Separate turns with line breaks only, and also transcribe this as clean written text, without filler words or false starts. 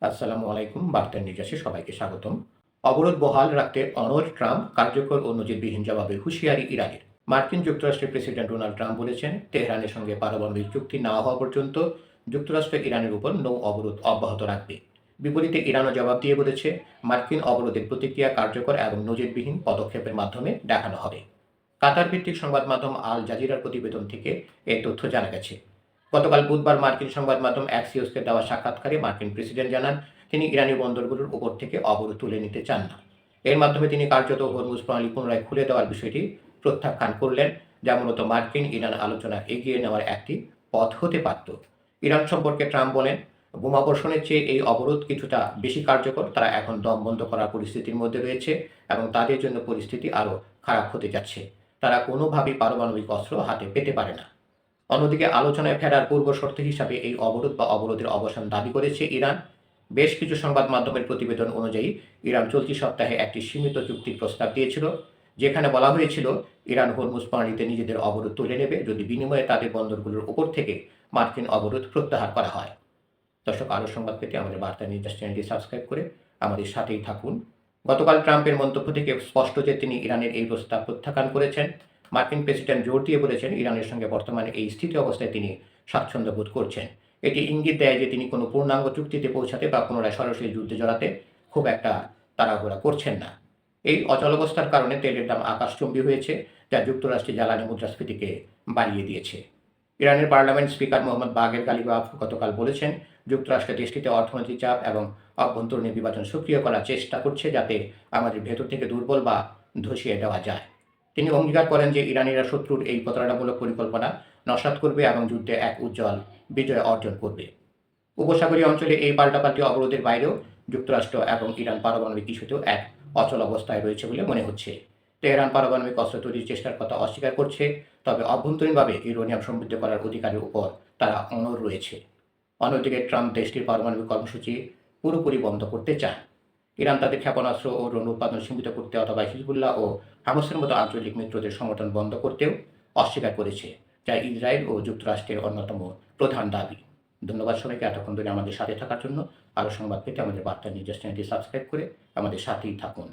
আসসালামু আলাইকুম। বার্তা নির্যাসে সবাইকে স্বাগতম। অবরোধ বহাল রাখতে অনড় ট্রাম্প, কার্যকর ও নজিরবিহীন জবাবে হুঁশিয়ারি ইরানের। মার্কিন যুক্তরাষ্ট্রের প্রেসিডেন্ট ডোনাল্ড ট্রাম্প বলেছেন, তেহরানের সঙ্গে পারমাণবিক চুক্তি না হওয়া পর্যন্ত যুক্তরাষ্ট্র ইরানের উপর নৌ অবরোধ অব্যাহত রাখবে। বিপরীতে ইরানও জবাব দিয়ে বলেছে, মার্কিন অবরোধের প্রতিক্রিয়া কার্যকর এবং নজিরবিহীন পদক্ষেপের মাধ্যমে দেখানো হবে। কাতার ভিত্তিক সংবাদ মাধ্যম আল জাজিরার প্রতিবেদন থেকে এ তথ্য জানা গেছে। গতকাল বুধবার মার্কিন সংবাদ মাধ্যম অ্যাক্সিওসকে দেওয়া সাক্ষাৎকারে মার্কিন প্রেসিডেন্ট জানান, তিনি ইরানি বন্দরগুলোর উপর থেকে অবরোধ তুলে নিতে চান না। এর মাধ্যমে তিনি কার্যত হরমুজ প্রণালী পুনরায় খুলে দেওয়ার বিষয়টি প্রত্যাখ্যান করলেন, যা মূলত মার্কিন ইরান আলোচনা এগিয়ে নেওয়ার একটি পথ হতে পারত। ইরান সম্পর্কে ট্রাম্প বলেন, বোমাবর্ষণের চেয়ে এই অবরোধ কিছুটা বেশি কার্যকর। তারা এখন দম বন্ধ করার পরিস্থিতির মধ্যে রয়েছে এবং তাদের জন্য পরিস্থিতি আরও খারাপ হতে যাচ্ছে। তারা কোনোভাবেই পারমাণবিক অস্ত্র হাতে পেতে পারে না। অন্যদিকে আলোচনায় ফেরার পূর্ব শর্ত হিসাবে এই অবরোধ বা অবরোধের অবসান দাবি করেছে ইরান। বেশ কিছু সংবাদ মাধ্যমের প্রতিবেদন অনুযায়ী ইরান চলতি সপ্তাহে একটি সীমিত চুক্তির প্রস্তাব দিয়েছিল, যেখানে বলা হয়েছিল ইরান হরমুজ প্রণালীতে নিজেদের অবরোধ তুলে নেবে যদি বিনিময়ে তাদের বন্দরগুলোর উপর থেকে মার্কিন অবরোধ প্রত্যাহার করা হয়। দর্শক, আরও সংবাদ পেতে আমাদের বার্তা নির্দেশ চ্যানেলটি সাবস্ক্রাইব করে আমাদের সাথেই থাকুন। গতকাল ট্রাম্পের মন্তব্য থেকে স্পষ্ট যে তিনি ইরানের এই প্রস্তাব প্রত্যাখ্যান করেছেন। মার্কিন প্রেসিডেন্ট জোর দিয়ে বলেছেন, ইরানের সঙ্গে বর্তমানে এই স্থিতি অবস্থায় তিনি স্বাচ্ছন্দ্য বোধ করছেন। এটি ইঙ্গিত দেয় যে তিনি কোনো পূর্ণাঙ্গ চুক্তিতে পৌঁছাতে বা পুনরায় সরাসরি যুদ্ধে জড়াতে খুব একটা তাড়াহুড়া করছেন না। এই অচলাবস্থার কারণে তেলের দাম আকাশচুম্বী হয়েছে, যা যুক্তরাষ্ট্রের জ্বালানি মুদ্রাস্ফীতিকে বাড়িয়ে দিয়েছে। ইরানের পার্লামেন্ট স্পিকার মোহাম্মদ বাগের গালিবাফ গতকাল বলেছেন, যুক্তরাষ্ট্র দেশটিতে অর্থনৈতিক চাপ এবং অভ্যন্তরীণ বিভাজন সক্রিয় করার চেষ্টা করছে, যাতে আমাদের ভেতর থেকে দুর্বল বা ধসিয়ে দেওয়া যায়। তিনি অঙ্গীকার করেন যে ইরানিরা শত্রুর এই প্রতারণামূলক পরিকল্পনা নস্যাৎ করবে এবং যুদ্ধে এক উজ্জ্বল বিজয় অর্জন করবে। উপসাগরীয় অঞ্চলে এই পাল্টাপাল্টি অবরোধের বাইরেও যুক্তরাষ্ট্র এবং ইরান পারমাণবিক ইস্যুতেও এক অচল অবস্থায় রয়েছে বলে মনে হচ্ছে। তেহরান পারমাণবিক অস্ত্র তৈরির চেষ্টার কথা অস্বীকার করছে, তবে অভ্যন্তরীণভাবে ইউরেনিয়াম সমৃদ্ধ করার অধিকারের উপর তারা অনড় রয়েছে। অন্যদিকে ট্রাম্প দেশটির পারমাণবিক কর্মসূচি পুরোপুরি বন্ধ করতে চান। ইরান তাদের ক্ষেপণাস্ত্র ও ড্রোন উৎপাদন সীমিত করতে অথবা হিজবুল্লাহ ও হামাসের মতো আঞ্চলিক মিত্রদের সমর্থন বন্ধ করতেও অস্বীকার করেছে, যা ইসরায়েল ও যুক্তরাষ্ট্রের অন্যতম প্রধান দাবি। ধন্যবাদ সবাইকে এতক্ষণ ধরে আমাদের সাথে থাকার জন্য। আরও সংবাদ পেতে আমাদের বার্তা নিউজ চ্যানেলটি সাবস্ক্রাইব করে আমাদের সাথেই থাকুন।